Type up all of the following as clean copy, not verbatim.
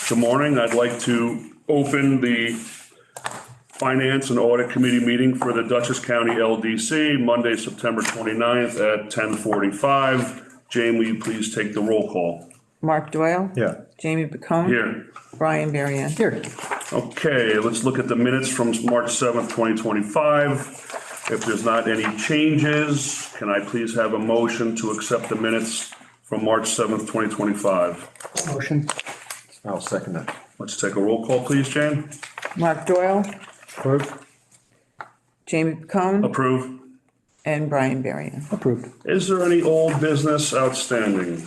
Good morning. I'd like to open the Finance and Audit Committee meeting for the Dutchess County LDC, Monday, September 29th at 10:45. Jane, will you please take the roll call? Mark Doyle? Yeah. Jamie Bacone? Here. Brian Berrien? Here. Okay, let's look at the minutes from March 7th, 2025. If there's not any changes, can I please have a motion to accept the minutes from March 7th, 2025? Motion. I'll second that. Let's take a roll call, please, Jane. Mark Doyle? Approved. Jamie Bacone? Approve. And Brian Berrien? Approved. Is there any old business outstanding?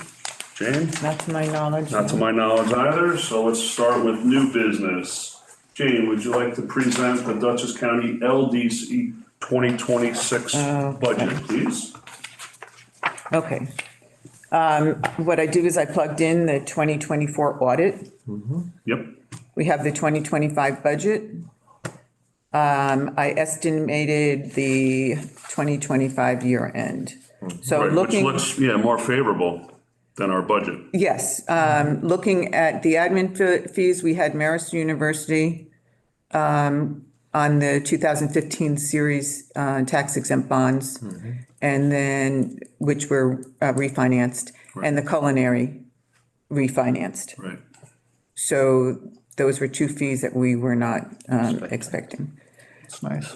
Jane? Not to my knowledge. Not to my knowledge either, so let's start with new business. Jane, would you like to present the Dutchess County LDC 2026 budget, please? Okay. What I do is I plugged in the 2024 audit. Yep. We have the 2025 budget. I estimated the 2025 year end. So Right, which looking. looks, more favorable than our budget. Yes, looking at the admin fees, we had Marist University on the 2015 series tax exempt bonds, and then, which were refinanced, and the culinary refinanced. Right. So those were two fees that we were not expecting. That's nice.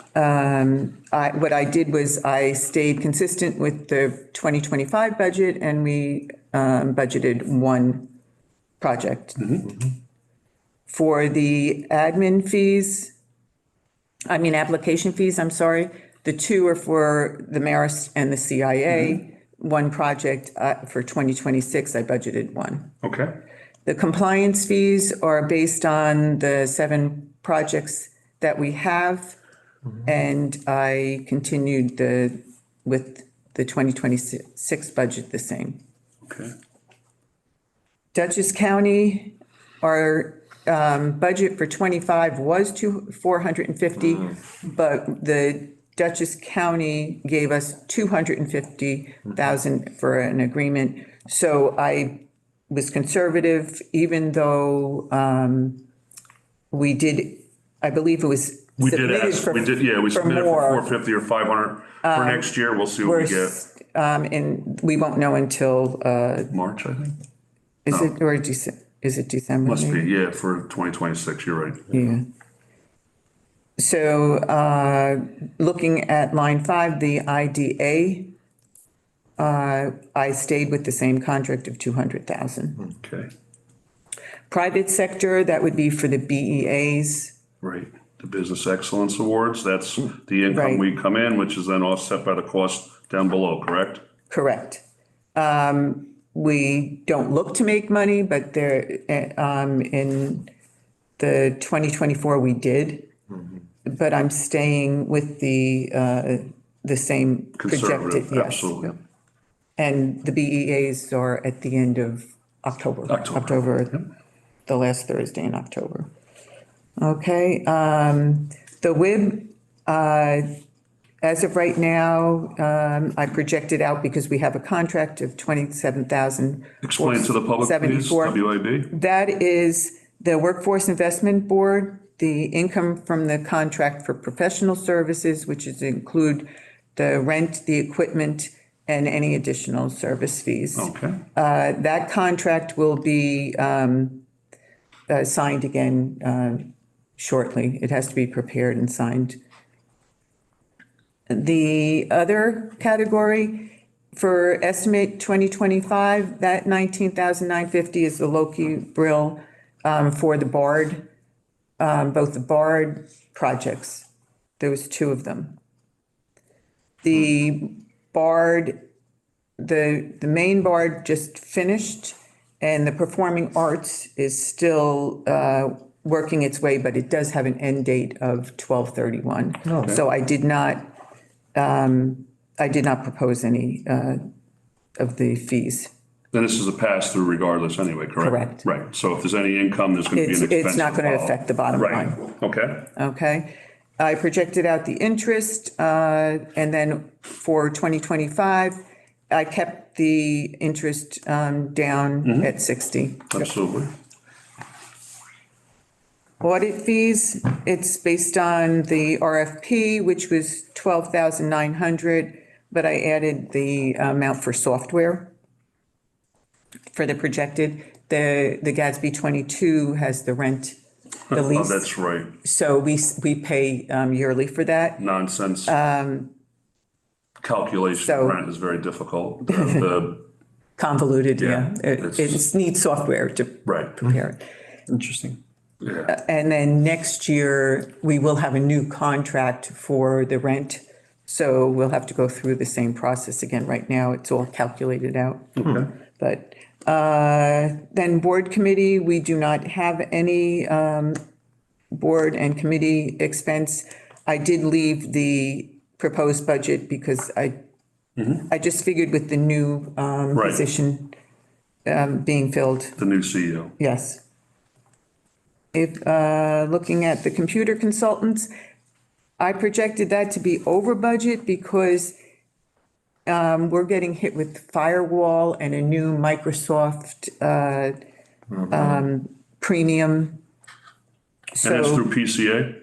What I did was I stayed consistent with the 2025 budget, and we budgeted one project. For the application fees, I'm sorry, the two are for the Marist and the CIA. One project for 2026, I budgeted one. Okay. The compliance fees are based on the 7 projects that we have. And I continued with the 2026 budget the same. Okay. Dutchess County, our budget for 25 was $450, but the Dutchess County gave us $250,000 for an agreement. So I was conservative, even though we did, I believe it was We did submitted ask, for- we submitted for more. 450 or 500 for next year. We'll see what we get. And we won't know until, March, I think. is it, or is it December? Must be, maybe? for 2026, you're right. Yeah. So, looking at line 5, the IDA, I stayed with the same contract of 200,000. Okay, Private sector, that would be for the BEAs. right. The Business Excellence Awards, that's the income Right. we come in, which is then offset by the cost down below, correct? Correct. We don't look to make money, but there, in the 2024, we did. But I'm staying with the same projected, Conservative, yes. absolutely. And the BEAs are at the end of October. October. The last Thursday in October. Okay, the WIB, as of right now, I projected out because we have a contract of 27,000. Explain to the public, please, 74. WIB. That is the Workforce Investment Board, the income from the contract for professional services, which is include the rent, the equipment, and any additional service fees. Okay, That contract will be signed again shortly. It has to be prepared and signed. The other category for estimate 2025, that 19,950 is the Loki Brill for the BARD, both the BARD projects. There was 2 of them. The BARD, the main BARD just finished, and the Performing Arts is still working its way, but it does have an end date of 12/31. Okay. So I did not propose any of the fees. then this is a pass-through regardless anyway, correct? Correct. Right, so if there's any income, there's going to be an expense. It's not going to involved. affect the bottom Right, line. okay, Okay. I projected out the interest, and then for 2025, I kept the interest down at 60. absolutely. Audit fees, it's based on the RFP, which was 12,900, but I added the amount for software for the projected. The Gatsby 22 has the rent, the Oh, lease. that's right. So we pay yearly for that. Nonsense. Calculation so- of rent is very difficult. The Convoluted, Yeah, yeah. It needs software to Right. prepare it. Interesting. Yeah. And then next year, we will have a new contract for the rent. So we'll have to go through the same process again. Right now, it's all calculated out. Okay. But then board committee, we do not have any board and committee expense. I did leave the proposed budget because I just figured with the new Right. position being filled, The new CEO. yes. If, looking at the computer consultants, I projected that to be over budget because we're getting hit with firewall and a new Microsoft premium. And that's So, through PCA,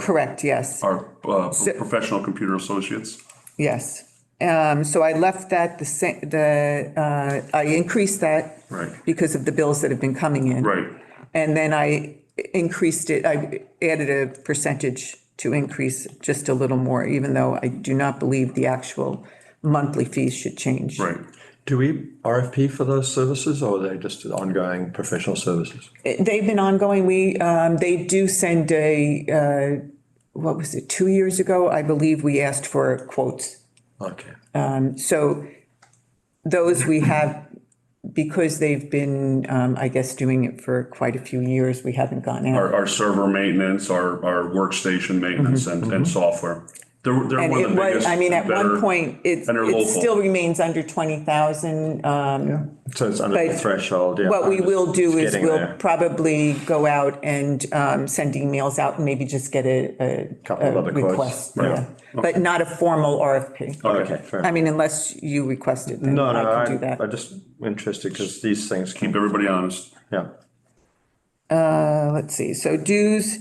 correct, yes, our professional computer associates. yes. So I left that the same, I increased that Right. because of the bills that have been coming in. Right. And then I increased it, I added a percentage to increase just a little more, even though I do not believe the actual monthly fees should change. Right. Do we RFP for those services or are they just ongoing professional services? They've been ongoing. They do send what was it, 2 years ago? I believe we asked for quotes. Okay. So those we have, because they've been, I guess, doing it for quite a few years, we haven't gone out. Our server maintenance, our workstation maintenance and software. They're And one of it the was, biggest. I mean, at better- one point, and they're it local. still remains under 20,000. So it's under the But threshold, yeah. What we will do It's is getting we'll there. probably go out and send emails out and maybe just get a Couple of other quotes. request. Right. Yeah. But not a formal RFP. Okay, fair I enough. mean, unless you request it, then No, no, I can do I'm that. just interested because these things Keep keep, everybody honest. yeah. Let's see, so dues,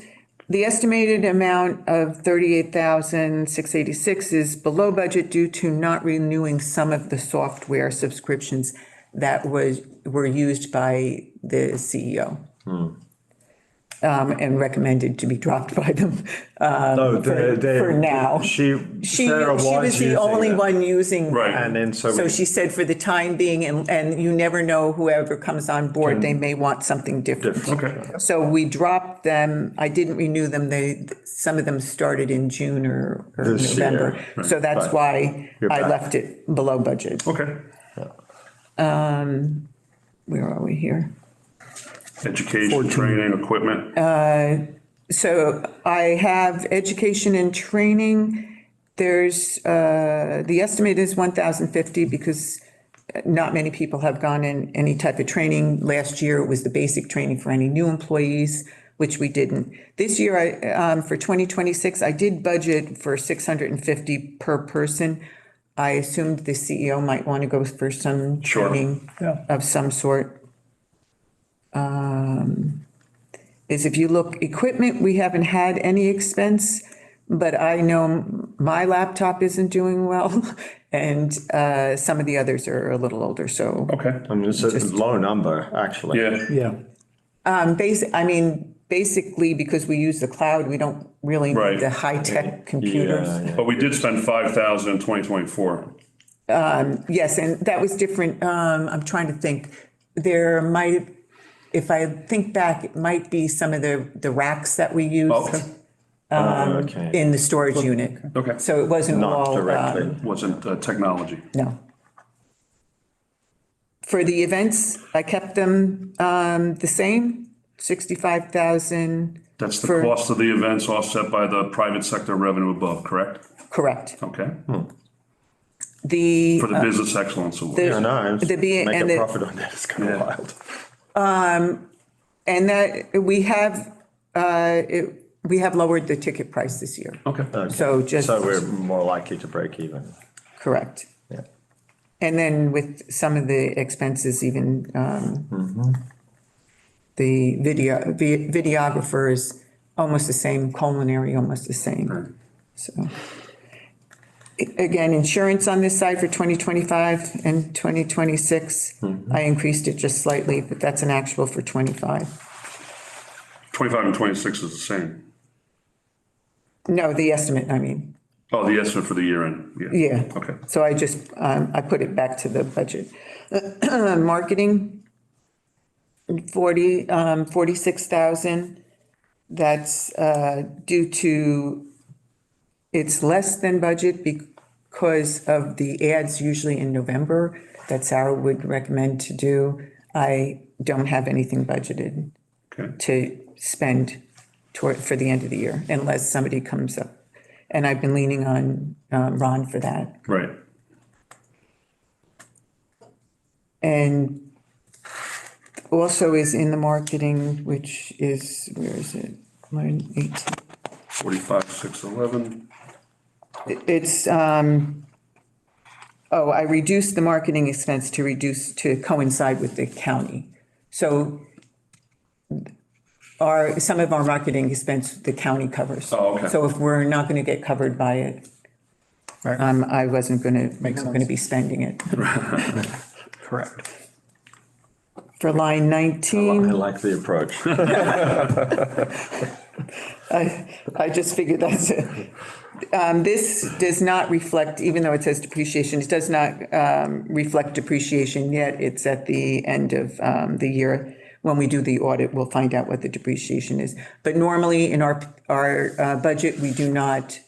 the estimated amount of 38,686 is below budget due to not renewing some of the software subscriptions that were used by the CEO. And recommended to be dropped by them No, for now. She She was the only one using. Right. And then so So we, she said for the time being, and you never know whoever comes on board, they may want something different. Okay. So we dropped them. I didn't renew them. Some of them started in June or This year, November. So that's Right. why You're I back. left it below budget. Okay. Where are we here? Education, training, equipment. So I have education and training. There's, the estimate is 1,050 because not many people have gone in any type of training. Last year, it was the basic training for any new employees, which we didn't. This year, for 2026, I did budget for 650 per person. I assumed the CEO might want to go for some Sure. training Yeah. of some sort. Is if you look, equipment, we haven't had any expense, but I know my laptop isn't doing well, and some of the others are a little older, so. Okay. I mean, it's a low number, actually. Yeah. Yeah. Basically, because we use the cloud, we don't really Right. need the high-tech computers. Yeah, yeah. But we did spend 5,000 in 2024. Yes, and that was different. I'm trying to think. There might, if I think back, it might be some of the racks that we used Okay. Okay. in the storage unit. Okay. So it wasn't Not all. directly. Wasn't technology. No. For the events, I kept them the same, 65,000. That's the For- cost of the events offset by the private sector revenue above, correct? Correct. Okay. The, For the Business Excellence Award. I know, The B- make and a the- profit on that is kind of Yeah. wild. and that, we have lowered the ticket price this year. Okay. So just, So we're more likely to break even. correct. Yeah. And then with some of the expenses even, The videographer is almost the same, culinary almost the same. So, again, insurance on this side for 2025 and 2026, I increased it just slightly, but that's an actual for 25. 25 and 26 is the same. No, the estimate, I mean. Oh, the estimate for the year end. Yeah. Okay. So I just, I put it back to the budget. Marketing, 46,000. That's due to, it's less than budget because of the ads usually in November that Sarah would recommend to do. I don't have anything budgeted to spend for the end of the year unless somebody comes up. And I've been leaning on Ron for that. Right. And also is in the marketing, which is, where is it? Line 18. 45, 611. It's, I reduced the marketing expense to coincide with the county. So some of our marketing expense, the county covers. Oh, okay. So if we're not going to get covered by it, I wasn't going to be spending it. Correct. For line 19. I like the approach. I just figured that's it. This does not reflect, even though it says depreciation, it does not reflect depreciation yet. It's at the end of the year. When we do the audit, we'll find out what the depreciation is. But normally in our budget, we do not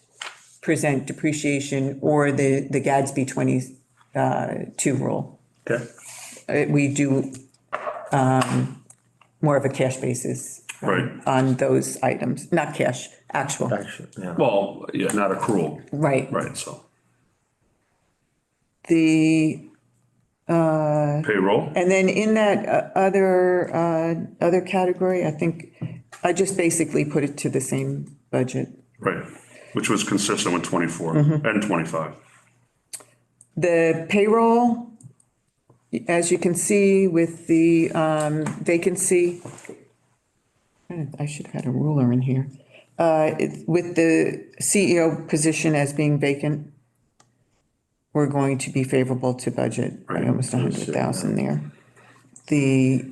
present depreciation or the Gadsby 22 rule. Okay. We do more of a cash basis Right. on those items, not cash, actual. Actually, yeah. Well, yeah, not accrual. Right. Right, so. The, Payroll. and then in that other category, I think I just basically put it to the same budget. Right. Which was consistent with 24 and 25. The payroll, as you can see with the vacancy, I should have had a ruler in here. With the CEO position as being vacant, we're going to be favorable to budget by almost 100,000 there. The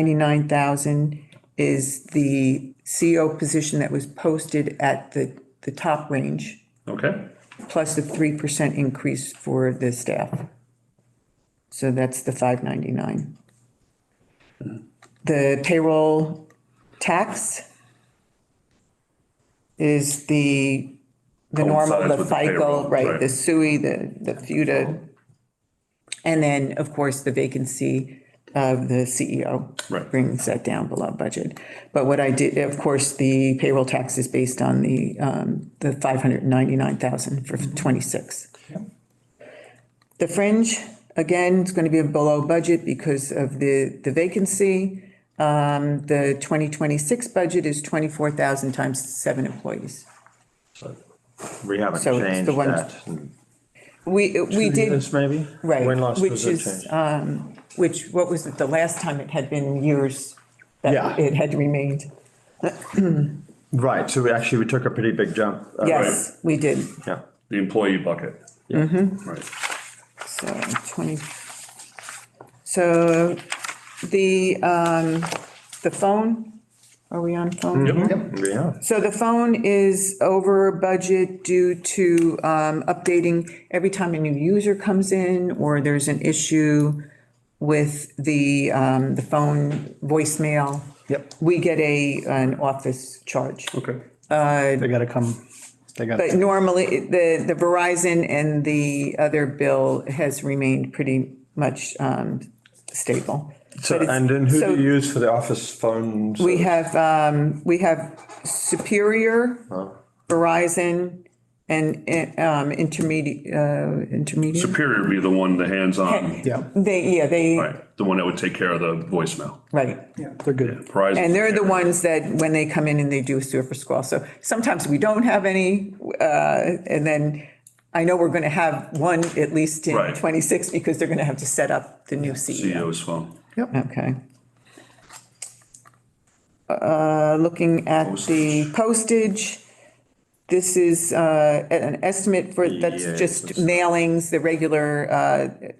599,000 is the CEO position that was posted at the top range, Okay. plus the 3% increase for the staff. So that's the 599. The payroll tax is the normal, Coincides the with the FICA, payroll, right, right. the SUI, the FUTA. And then, of course, the vacancy of the CEO Right. brings that down below budget. But what I did, of course, the payroll tax is based on the 599,000 for 26. The fringe, again, is going to be below budget because of the vacancy. The 2026 budget is 24,000 times 7 employees. So we haven't So it's changed the ones- that. in We 2 did, years maybe? right, When last which was it is, changed? what was it, the last time it had been years that Yeah. it had remained. Right, so we took a pretty big jump. Yes, we did. Yeah. The employee bucket. Right. So 20. So the phone, are we on phone? Yeah. So the phone is over budget due to updating every time a new user comes in or there's an issue with the phone voicemail. Yep. We get an office charge. Okay. They gotta come, But normally, the Verizon and the other bill has remained pretty much stable. So, But it's- and then who so- do you use for the office phones? We have Superior, Verizon, and intermediate. Superior would be the one, the hands-on, yeah, They, right, the one that would take care of the voicemail. right. yeah, they're good. Verizon. And they're the ones that, when they come in and they do a service call. So sometimes we don't have any, and then I know we're going to have one at least in Right. 26 because they're going to have to set up the new CEO. CEO's phone. Okay. looking at the postage. This is an estimate for, that's Yeah, just it's- mailings, the regular,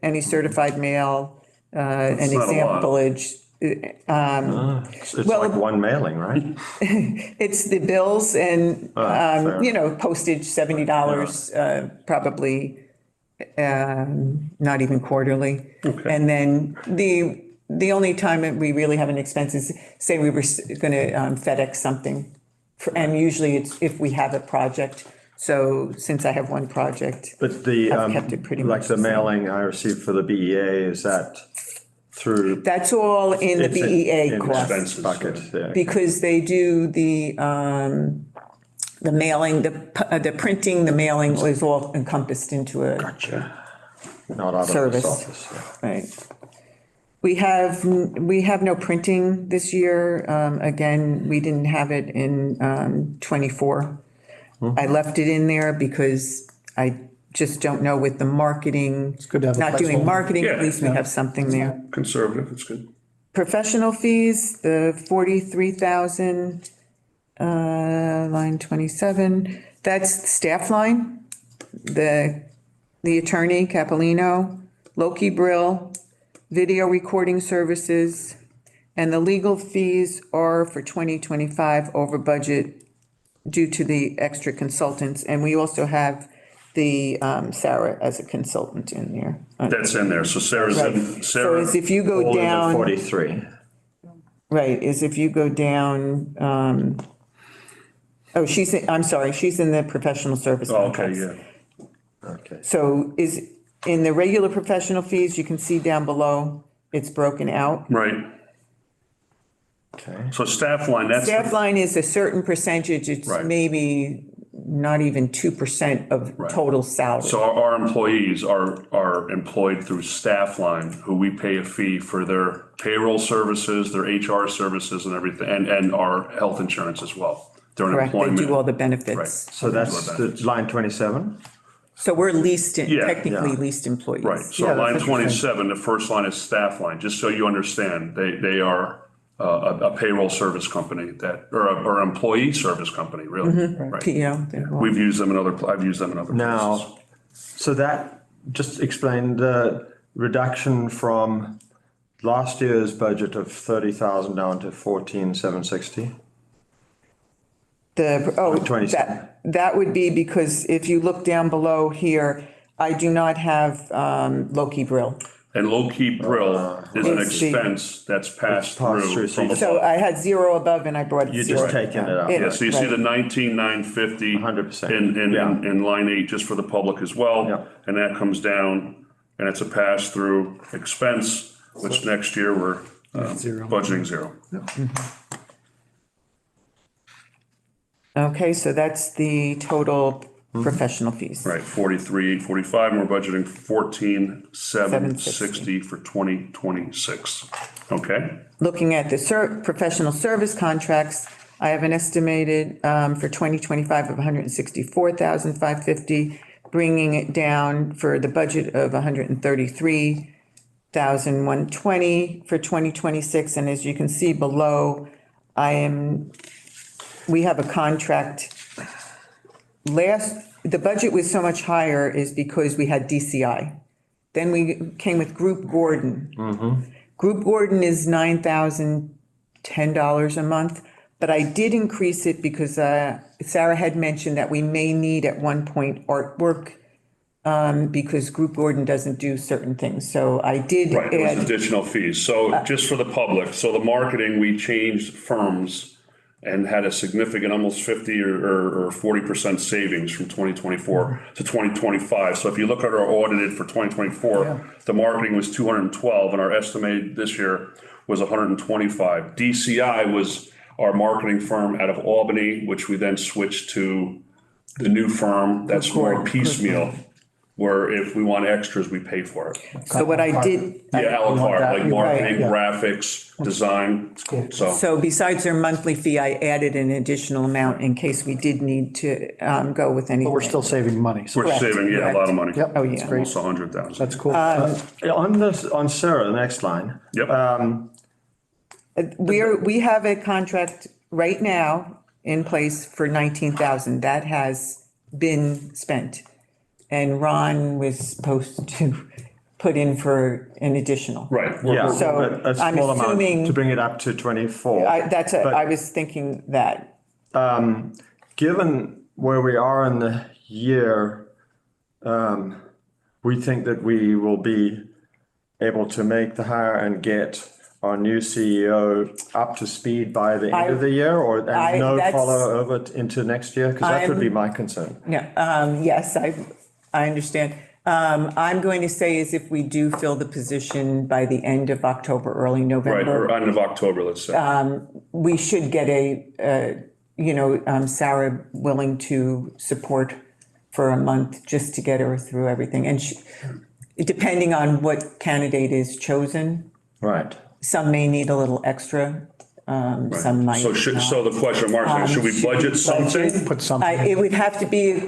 any certified mail, an That's not a lot. examplage. It's Well- like one mailing, right? It's the bills and, fair. you know, postage, $70, probably, not even quarterly. Okay. And then the only time that we really have an expense is, say we were going to FedEx something. And usually it's if we have a project. So since I have one project, But the, I've kept it pretty like much the the same. mailing I received for the BEA, is that through? that's all in the It's in- BEA in cost. Expenses, Bucket, yeah. Because they do the mailing, the printing, the mailing is all encompassed into a, Gotcha. Not out of Service. this office, yeah. right. We have no printing this year. Again, we didn't have it in 24. I left it in there because I just don't know with the marketing. It's good to have a not doing placeholder. marketing, at Yeah. least we have something there. Conservative, it's good. Professional fees, the 43,000, line 27, that's the staff line. The attorney, Capolino, Loki Brill, video recording services, and the legal fees are for 2025 over budget due to the extra consultants. And we also have the Sarah as a consultant in there. That's in there. So Sarah's Right. in, So Sarah, as if you go All in the down. 43. Right, is if you go down, oh, I'm sorry, she's in the professional service oh, okay, contracts. yeah. Okay. So is, in the regular professional fees, you can see down below, it's broken out. Right. Okay. So staff line, that's. Staff line is a certain percentage, it's Right. maybe not even 2% of Right. total salary. So our employees are employed through staff line, who we pay a fee for their payroll services, their HR services and everything, and our health insurance as well. During Correct, they employment. do all the Right. benefits. So that's the line 27? So we're leased, Yeah, technically yeah. leased employees. Right, so Yeah, that's line interesting. 27, the first line is staff line, just so you understand, they are a payroll service company that, or employee service company, really. Right. PEO. they're all- We've used them in I've used them in other places. Now, so that, just explain the reduction from last year's budget of 30,000 down to 14,760? The, 27. that would be because if you look down below here, I do not have Loki Brill. And low-key brill is an It's the- expense that's passed Passed through through, from so above. So I had zero above and I brought it You're zero. just taking it out. Yeah, so you see the Right. 19,950. 100%. In line 8, just for the public as well. Yeah. And that comes down, and it's a pass-through expense, which next year we're Zero. budgeting zero. Okay, so that's the total professional fees. Right, 43,845, and we're budgeting 14,760 for 2026. Okay, Looking at the professional service contracts, I have an estimated for 2025 of 164,550, bringing it down for the budget of 133,120 for 2026. And as you can see below, we have a contract. The budget was so much higher is because we had DCI. Then we came with Group Gordon. Group Gordon is $9,010 a month, but I did increase it because Sarah had mentioned that we may need at one point artwork because Group Gordon doesn't do certain things. So I did right, it was add, additional fees. So just for the public, so the marketing, we changed firms and had a significant, almost 50 or 40% savings from 2024 to 2025. So if you look at our audited for 2024, the marketing was 212 and our estimate this year was 125. DCI was our marketing firm out of Albany, which we then switched to the new firm that's more piecemeal, where if we want extras, we pay for it. so what I did, Yeah, a la carte, like marketing, yeah. graphics, design, so. so besides their monthly fee, I added an additional amount in case we did need to go with anything. But we're still saving money. So We're saving, a lot of money. Yep. Oh, yeah. Almost 100,000. that's cool. On Sarah, the next line. Yep, We have a contract right now in place for 19,000. That has been spent. And Ron was supposed to put in for an additional. Right. Yeah, So, but a I'm small amount assuming- to bring it up to 24. I was thinking that. Given where we are in the year, we think that we will be able to make the hire and get our new CEO up to speed by the end of the year, and no that's- follow over into next year? Because that would be my concern. Yeah, yes, I understand. I'm going to say is if we do fill the position by the end of October, early Right, November. or end of October, let's say. We should get Sarah willing to support for a month just to get her through everything. And depending on what candidate is chosen, Right. some may need a little extra, some might. So the question, Marcia, should we budget something? Put something. It would have to be,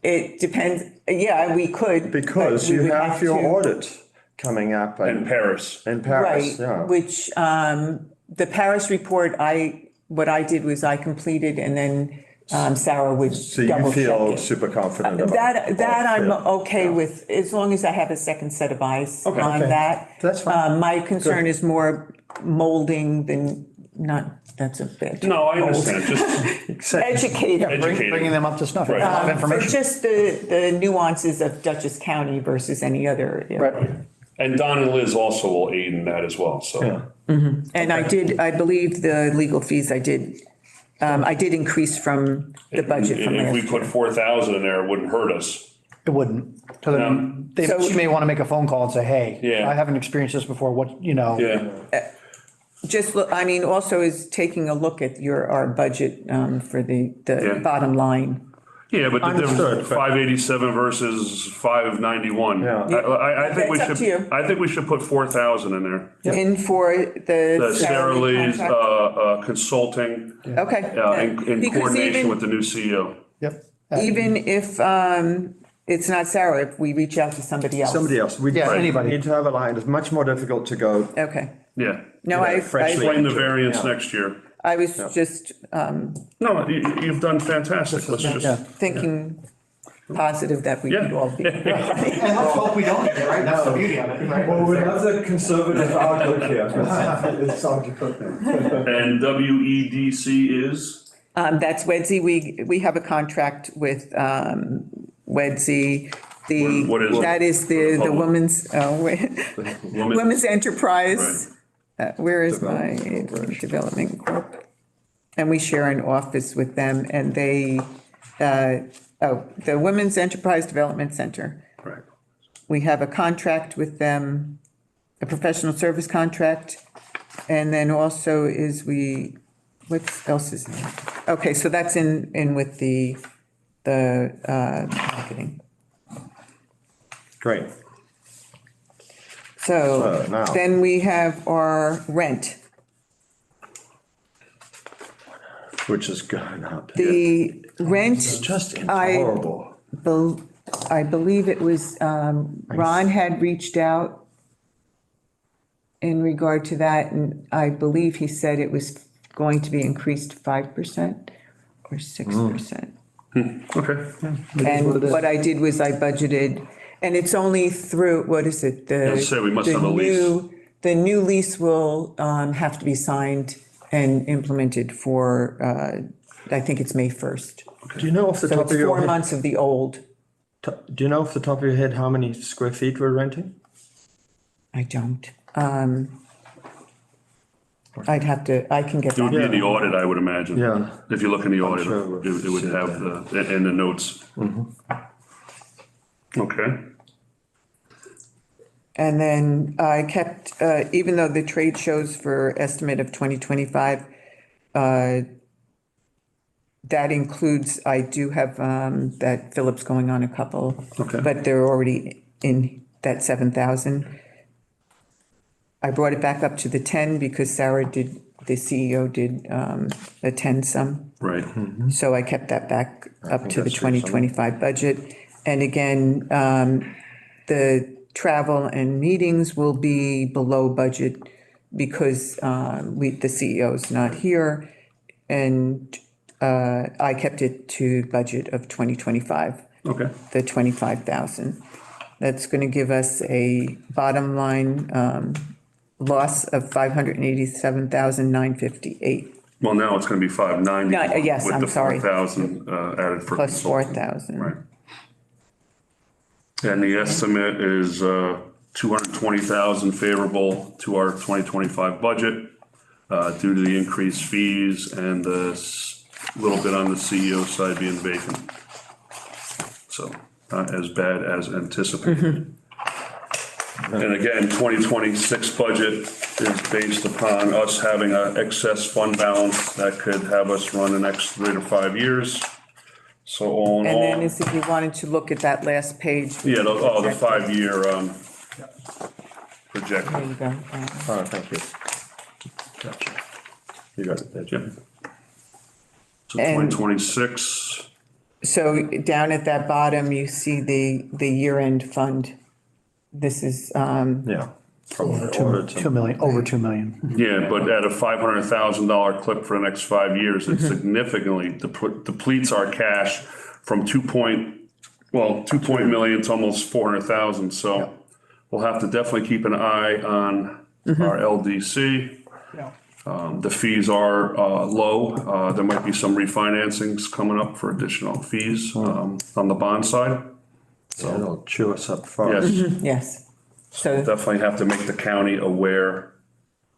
it depends, yeah, we could. Because but we you would have your to- audit coming up In Paris. in Paris, Right, yeah. which, the Paris report, what I did was I completed and then Sarah would So you double check feel it. super confident about That I'm yeah. okay with, as long as I have a second set of eyes on okay. that. That's fine. My concern is more molding than, that's a bit. No, I understand, just Educating. Bringing them up to snuff. Right. A lot of But information. just the nuances of Dutchess County versus any other. area. and Don and Liz also will aid in that as well, so. Yeah. And I believe the legal fees I did increase from the budget from If we last put year. 4,000 in there, it wouldn't hurt us. It wouldn't. So then So- she may want to make a phone call and say, hey, Yeah. I haven't experienced this before. What, Yeah, Just look, I mean, also is taking a look at our budget for the Yeah. bottom line. yeah, but the Understood, difference, but- 587 versus 591. Yeah. I think we That's up to should, you. I think we should put 4,000 in there. And for The the Sarah salary Lee's, contract? consulting, Okay. in Because coordination with the new CEO. Yep. even if it's not Sarah, if we reach out to somebody else. Somebody else. We Yeah, anybody. need to have a line. It's much more difficult to go. Okay. Yeah. No, Yeah, freshly. Explain the variance Yeah. next year. I was just No, you've done fantastic. Let's Yeah. just, thinking positive that we could Yeah. all be. And let's hope we don't, right? That's the beauty of it, right? Well, we have the conservative outlook here. and WEDC is? That's WEDC. We have a contract with WEDC. What is it? That is the women's, women's enterprise. Where is my development corp? And we share an office with them and they, the Women's Enterprise Development Center. Right. We have a contract with them, a professional service contract. And then also what else is there? Okay, so that's in with the marketing. Great. So now- then we have our rent. Which is going up. The rent, Just I- intolerable. I believe it was, Ron had reached out in regard to that, and I believe he said it was going to be increased 5% or 6%. Okay. And what I did was I budgeted, and it's only through, what is it? Let's say we must have a lease. The new lease will have to be signed and implemented for, I think it's May 1st. Do you know off the So top it's of your 4 head? months of the old. Do you know off the top of your head how many square feet we're renting? I don't. I'd have to, I can get It would be that. in the audit, I would imagine. Yeah. If you look in the audit, sure we'll it would see have in the notes. Okay. And then I kept, even though the trade shows for estimate of 2025, that includes, I do have that Phillips going on a couple. Okay. But they're already in that 7,000. I brought it back up to the 10 because Sarah did, the CEO did a 10 some. Right. So I kept that back up think to the that's reasonable. 2025 budget. And again, the travel and meetings will be below budget because the CEO is not here, and I kept it to budget of 2025, Okay, the 25,000. That's going to give us a bottom line loss of 587,958 well, now it's gonna be 590. Yes, I'm sorry. With the 4,000 added for plus consulting. 4,000. Right. And the estimate is 220,000 favorable to our 2025 budget due to the increased fees and the little bit on the CEO side being vacant. So not as bad as anticipated. And again, 2026 budget is based upon us having an excess fund balance that could have us run the next 3 to 5 years. So all in And then all, if you wanted to look at that last page. yeah, the 5-year projection. There you go. Oh, thank you. Gotcha. You got it there, Jim. So And- 2026, So down at that bottom, you see the year-end fund. This is, Yeah. Probably ordered 2 million, over 2 million. yeah, but at a $500,000 clip for the next 5 years, it significantly depletes our cash from 2 million to almost 400,000. So we'll have to definitely keep an eye on our LDC. The fees are low. There might be some refinancings coming up for additional fees on the bond side. So it'll chew us up fast. Yes, yes. So, definitely have to make the county aware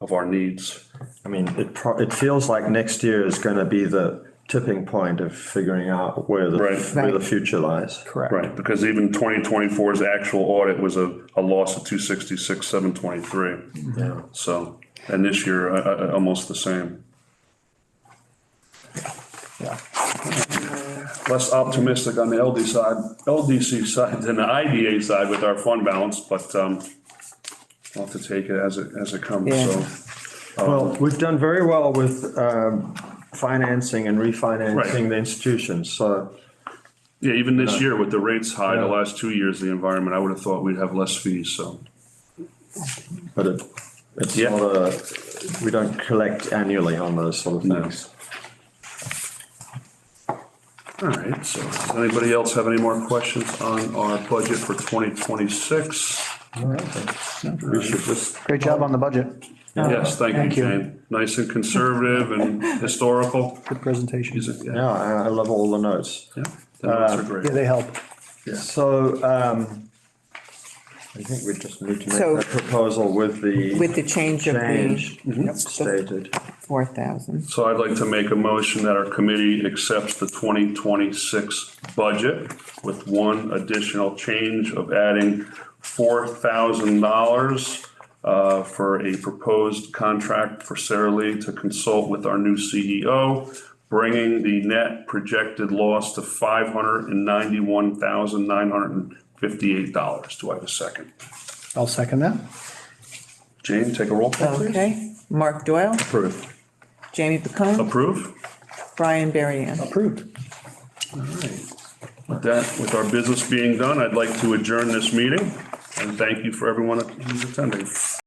of our needs. I mean, it feels like next year is going to be the tipping point of figuring out where Right. the future lies. Correct. Right, because even 2024's actual audit was a loss of 266,723. Yeah. So, and this year, almost the same. Yeah. Less optimistic on the LDC side than the IDA side with our fund balance, but we'll have to take it as it comes, Yeah. so. Well, we've done very well with financing and refinancing Right. the institutions, so. Yeah, even this year with the rates high, the last 2 years, the environment, I would have thought we'd have less fees, so. But it's Yeah. not we don't collect annually on those sort of No. things. All right, so does anybody else have any more questions on our budget for 2026? All right, then. We should just, Great job on the budget. Yes, thank you, Thank you. Jane. Nice and conservative and historical. Good presentation. yeah, I love all the notes. Yeah, the notes are Yeah, great. they help. So, I think we just need to make So- that proposal with the with the change of the change stated. 4,000. So I'd like to make a motion that our committee accepts the 2026 budget with one additional change of adding $4,000 for a proposed contract for Sarah Lee to consult with our new CEO, bringing the net projected loss to $591,958. Do I have a second? I'll second that. Jane, take a roll call, please. Okay, Mark Doyle, Approve. Jamie Bacone, Approve? Brian Berrien. Approved. With that, with our business being done, I'd like to adjourn this meeting and thank you for everyone who's attending.